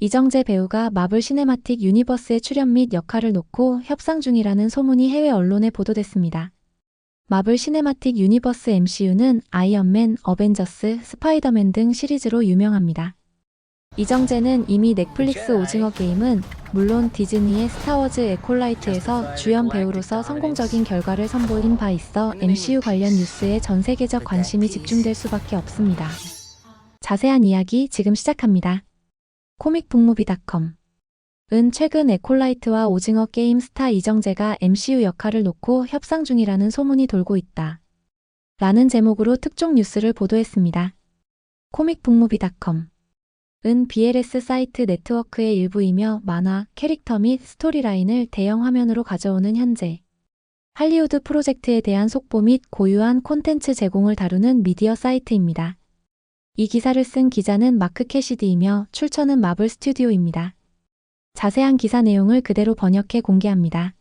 이정재 배우가 마블 시네마틱 유니버스의 출연 및 역할을 놓고 협상 중이라는 소문이 해외 언론에 보도됐습니다. 마블 시네마틱 유니버스 MCU는 아이언맨, 어벤져스, 스파이더맨 등 시리즈로 유명합니다. 이정재는 이미 넷플릭스 오징어 게임은 물론 디즈니의 스타워즈 에콜라이트에서 주연 배우로서 성공적인 결과를 선보인 바 있어 MCU 관련 뉴스에 전 세계적 관심이 집중될 수밖에 없습니다. 자세한 이야기 지금 시작합니다. 코믹북무비닷컴 은 최근 에콜라이트와 오징어 게임 스타 이정재가 MCU 역할을 놓고 협상 중이라는 소문이 돌고 있다. 라는 제목으로 특종 뉴스를 보도했습니다. 코믹북무비닷컴 은 BLS 사이트 네트워크의 일부이며 만화, 캐릭터 및 스토리라인을 대형 화면으로 가져오는 현재 할리우드 프로젝트에 대한 속보 및 고유한 콘텐츠 제공을 다루는 미디어 사이트입니다. 이 기사를 쓴 기자는 마크 캐시디이며 출처는 마블 스튜디오입니다. 자세한 기사 내용을 그대로 번역해 공개합니다.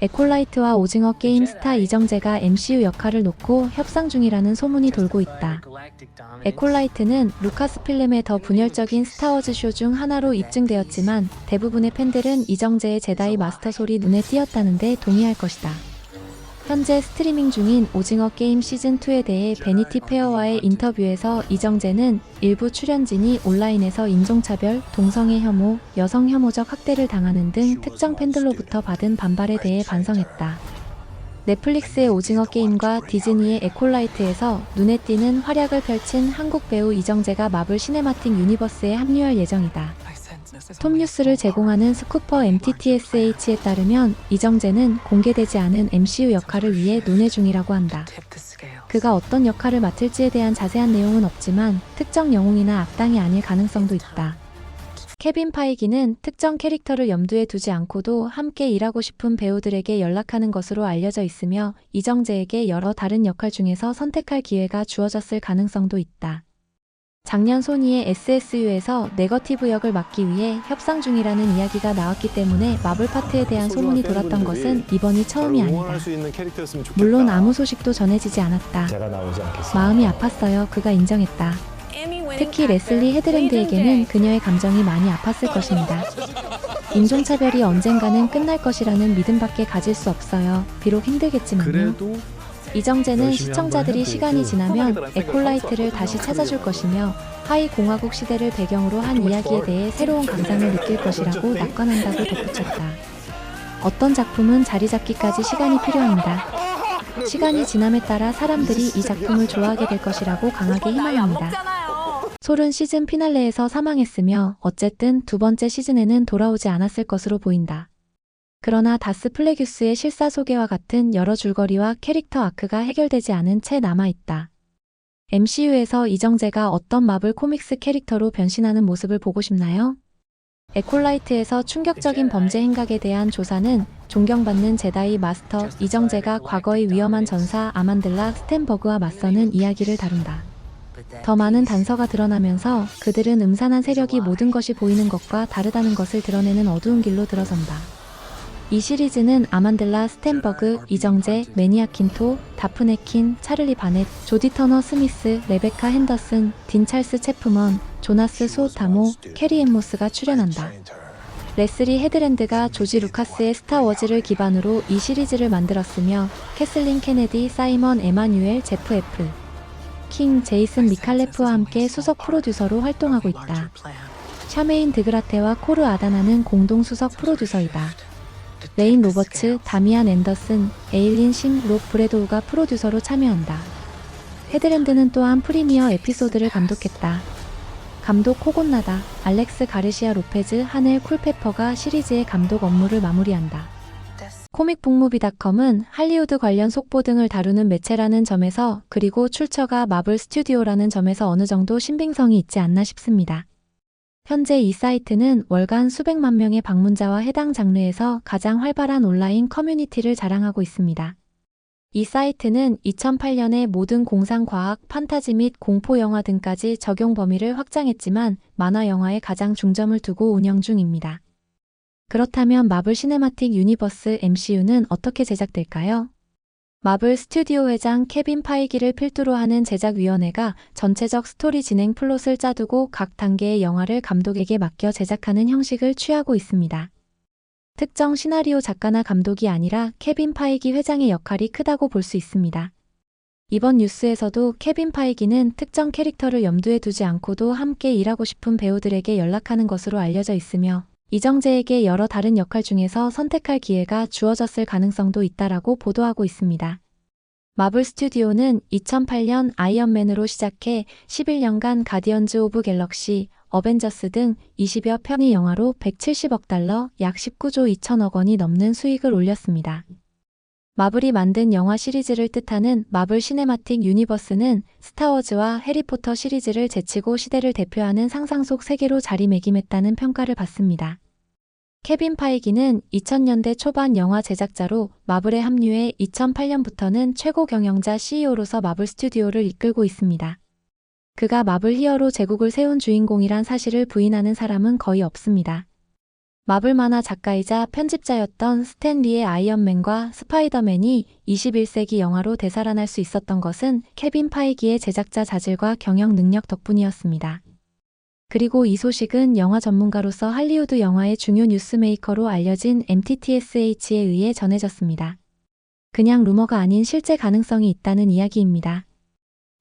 에콜라이트와 오징어 게임 스타 이정재가 MCU 역할을 놓고 협상 중이라는 소문이 돌고 있다. 에콜라이트는 루카스필름의 더 분열적인 스타워즈 쇼 중 하나로 입증되었지만 대부분의 팬들은 이정재의 제다이 마스터 솔이 눈에 띄었다는데 동의할 것이다. 현재 스트리밍 중인 오징어 게임 시즌2에 대해 베니티 페어와의 인터뷰에서 이정재는 일부 출연진이 온라인에서 인종차별, 동성애 혐오, 여성 혐오적 학대를 당하는 등 특정 팬들로부터 받은 반발에 대해 반성했다. 넷플릭스의 오징어 게임과 디즈니의 에콜라이트에서 눈에 띄는 활약을 펼친 한국 배우 이정재가 마블 시네마틱 유니버스에 합류할 예정이다. 톱뉴스를 제공하는 스쿠퍼 MTTSH에 따르면 이정재는 공개되지 않은 MCU 역할을 위해 논의 중이라고 한다. 그가 어떤 역할을 맡을지에 대한 자세한 내용은 없지만 특정 영웅이나 악당이 아닐 가능성도 있다. 케빈 파이기는 특정 캐릭터를 염두에 두지 않고도 함께 일하고 싶은 배우들에게 연락하는 것으로 알려져 있으며 이정재에게 여러 다른 역할 중에서 선택할 기회가 주어졌을 가능성도 있다. 작년 소니의 SSU에서 네거티브 역을 맡기 위해 협상 중이라는 이야기가 나왔기 때문에 마블 파트에 대한 소문이 돌았던 것은 이번이 처음이 아니다. 물론 아무 소식도 전해지지 않았다. 마음이 아팠어요. 그가 인정했다. 특히 레슬리 헤드랜드에게는 그녀의 감정이 많이 아팠을 것입니다. 인종차별이 언젠가는 끝날 것이라는 믿음밖에 가질 수 없어요. 비록 힘들겠지만요. 이정재는 시청자들이 시간이 지나면 에콜라이트를 다시 찾아줄 것이며 하이 공화국 시대를 배경으로 한 이야기에 대해 새로운 감상을 느낄 것이라고 낙관한다고 덧붙였다. 어떤 작품은 자리 잡기까지 시간이 필요합니다. 시간이 지남에 따라 사람들이 이 작품을 좋아하게 될 것이라고 강하게 희망합니다. 솔은 시즌 피날레에서 사망했으며 어쨌든 두 번째 시즌에는 돌아오지 않았을 것으로 보인다. 그러나 다스 플래규스의 실사 소개와 같은 여러 줄거리와 캐릭터 아크가 해결되지 않은 채 남아있다. MCU에서 이정재가 어떤 마블 코믹스 캐릭터로 변신하는 모습을 보고 싶나요? 에콜라이트에서 충격적인 범죄 행각에 대한 조사는 존경받는 제다이 마스터 이정재가 과거의 위험한 전사 아만델라 스탠버그와 맞서는 이야기를 다룬다. 더 많은 단서가 드러나면서 그들은 음산한 세력이 모든 것이 보이는 것과 다르다는 것을 드러내는 어두운 길로 들어선다. 이 시리즈는 아만델라 스탠버그, 이정재, 매니아 킨토, 다프네 킨, 차를리 바넷, 조디 터너 스미스, 레베카 핸더슨, 딘 찰스 체프먼, 조나스 수오타모, 캐리 엠모스가 출연한다. 레슬리 헤드랜드가 조지 루카스의 스타워즈를 기반으로 이 시리즈를 만들었으며 캐슬린 케네디, 사이먼 에마뉴엘, 제프 F. 킹, 제이슨 미칼레프와 함께 수석 프로듀서로 활동하고 있다. 샤메인 드그라테와 코르 아다나는 공동 수석 프로듀서이다. 레인 로버츠, 다미안 앤더슨, 에일린 싱, 록 브래도우가 프로듀서로 참여한다. 헤드랜드는 또한 프리미어 에피소드를 감독했다. 감독 코곤나다, 알렉스 가르시아 로페즈, 하넬 쿨페퍼가 시리즈의 감독 업무를 마무리한다. 코믹북무비닷컴은 할리우드 관련 속보 등을 다루는 매체라는 점에서 그리고 출처가 마블 스튜디오라는 점에서 어느 정도 신빙성이 있지 않나 싶습니다. 현재 이 사이트는 월간 수백만 명의 방문자와 해당 장르에서 가장 활발한 온라인 커뮤니티를 자랑하고 있습니다. 이 사이트는 2008년에 모든 공상과학, 판타지 및 공포 영화 등까지 적용 범위를 확장했지만 만화 영화에 가장 중점을 두고 운영 중입니다. 그렇다면 마블 시네마틱 유니버스 MCU는 어떻게 제작될까요? 마블 스튜디오 회장 케빈 파이기를 필두로 하는 제작위원회가 전체적 스토리 진행 플롯을 짜두고 각 단계의 영화를 감독에게 맡겨 제작하는 형식을 취하고 있습니다. 특정 시나리오 작가나 감독이 아니라 케빈 파이기 회장의 역할이 크다고 볼 수 있습니다. 이번 뉴스에서도 케빈 파이기는 특정 캐릭터를 염두에 두지 않고도 함께 일하고 싶은 배우들에게 연락하는 것으로 알려져 있으며 이정재에게 여러 다른 역할 중에서 선택할 기회가 주어졌을 가능성도 있다라고 보도하고 있습니다. 마블 스튜디오는 2008년 아이언맨으로 시작해 11년간 가디언즈 오브 갤럭시, 어벤져스 등 20여 편의 영화로 170억 달러, 약 19조 2천억 원이 넘는 수익을 올렸습니다. 마블이 만든 영화 시리즈를 뜻하는 마블 시네마틱 유니버스는 스타워즈와 해리포터 시리즈를 제치고 시대를 대표하는 상상 속 세계로 자리매김했다는 평가를 받습니다. 케빈 파이기는 2000년대 초반 영화 제작자로 마블에 합류해 2008년부터는 최고 경영자 CEO로서 마블 스튜디오를 이끌고 있습니다. 그가 마블 히어로 제국을 세운 주인공이란 사실을 부인하는 사람은 거의 없습니다. 마블 만화 작가이자 편집자였던 스탠 리의 아이언맨과 스파이더맨이 21세기 영화로 되살아날 수 있었던 것은 케빈 파이기의 제작자 자질과 경영 능력 덕분이었습니다. 그리고 이 소식은 영화 전문가로서 할리우드 영화의 중요 뉴스메이커로 알려진 MTTSH에 의해 전해졌습니다. 그냥 루머가 아닌 실제 가능성이 있다는 이야기입니다.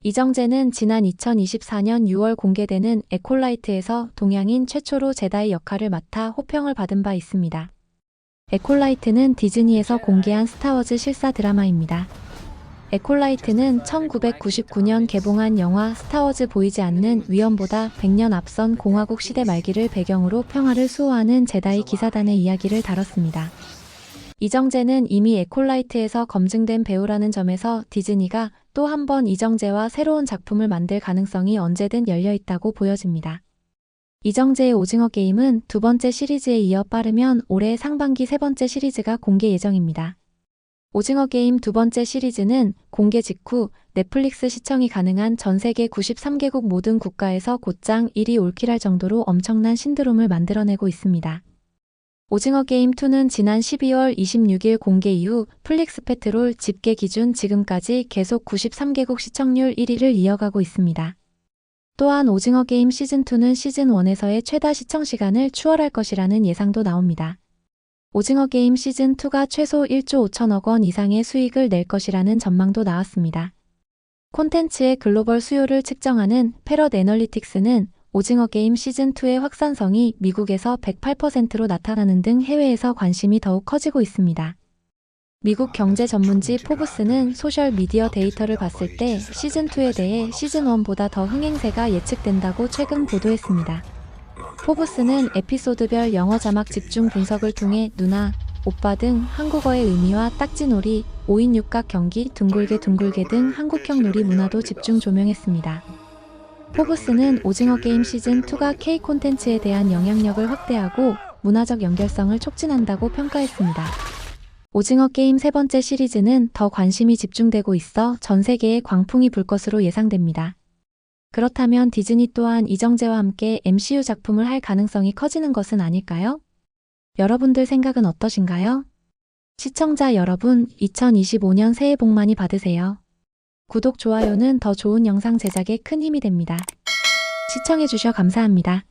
이정재는 지난 2024년 6월 공개되는 에콜라이트에서 동양인 최초로 제다이 역할을 맡아 호평을 받은 바 있습니다. 에콜라이트는 디즈니에서 공개한 스타워즈 실사 드라마입니다. 에콜라이트는 1999년 개봉한 영화 스타워즈 보이지 않는 위험보다 100년 앞선 공화국 시대 말기를 배경으로 평화를 수호하는 제다이 기사단의 이야기를 다뤘습니다. 이정재는 이미 에콜라이트에서 검증된 배우라는 점에서 디즈니가 또 한 번 이정재와 새로운 작품을 만들 가능성이 언제든 열려있다고 보여집니다. 이정재의 오징어 게임은 두 번째 시리즈에 이어 빠르면 올해 상반기 세 번째 시리즈가 공개 예정입니다. 오징어 게임 두 번째 시리즈는 공개 직후 넷플릭스 시청이 가능한 전 세계 93개국 모든 국가에서 곧장 1위 올킬할 정도로 엄청난 신드롬을 만들어내고 있습니다. 오징어 게임 2는 지난 12월 26일 공개 이후 플릭스페트롤 집계 기준 지금까지 계속 93개국 시청률 1위를 이어가고 있습니다. 또한 오징어 게임 시즌2는 시즌1에서의 최다 시청 시간을 추월할 것이라는 예상도 나옵니다. 오징어 게임 시즌2가 최소 1조 5천억 원 이상의 수익을 낼 것이라는 전망도 나왔습니다. 콘텐츠의 글로벌 수요를 측정하는 패럿 애널리틱스는 오징어 게임 시즌2의 확산성이 미국에서 108%로 나타나는 등 해외에서 관심이 더욱 커지고 있습니다. 미국 경제 전문지 포브스는 소셜미디어 데이터를 봤을 때 시즌2에 대해 시즌1보다 더 흥행세가 예측된다고 최근 보도했습니다. 포브스는 에피소드별 영어 자막 집중 분석을 통해 누나, 오빠 등 한국어의 의미와 딱지놀이, 5인 육각 경기, 둥글게 둥글게 등 한국형 놀이 문화도 집중 조명했습니다. 포브스는 오징어 게임 시즌2가 K 콘텐츠에 대한 영향력을 확대하고 문화적 연결성을 촉진한다고 평가했습니다. 오징어 게임 세 번째 시리즈는 더 관심이 집중되고 있어 전 세계에 광풍이 불 것으로 예상됩니다. 그렇다면 디즈니 또한 이정재와 함께 MCU 작품을 할 가능성이 커지는 것은 아닐까요? 여러분들 생각은 어떠신가요? 시청자 여러분, 2025년 새해 복 많이 받으세요. 구독, 좋아요는 더 좋은 영상 제작에 큰 힘이 됩니다. 시청해주셔 감사합니다.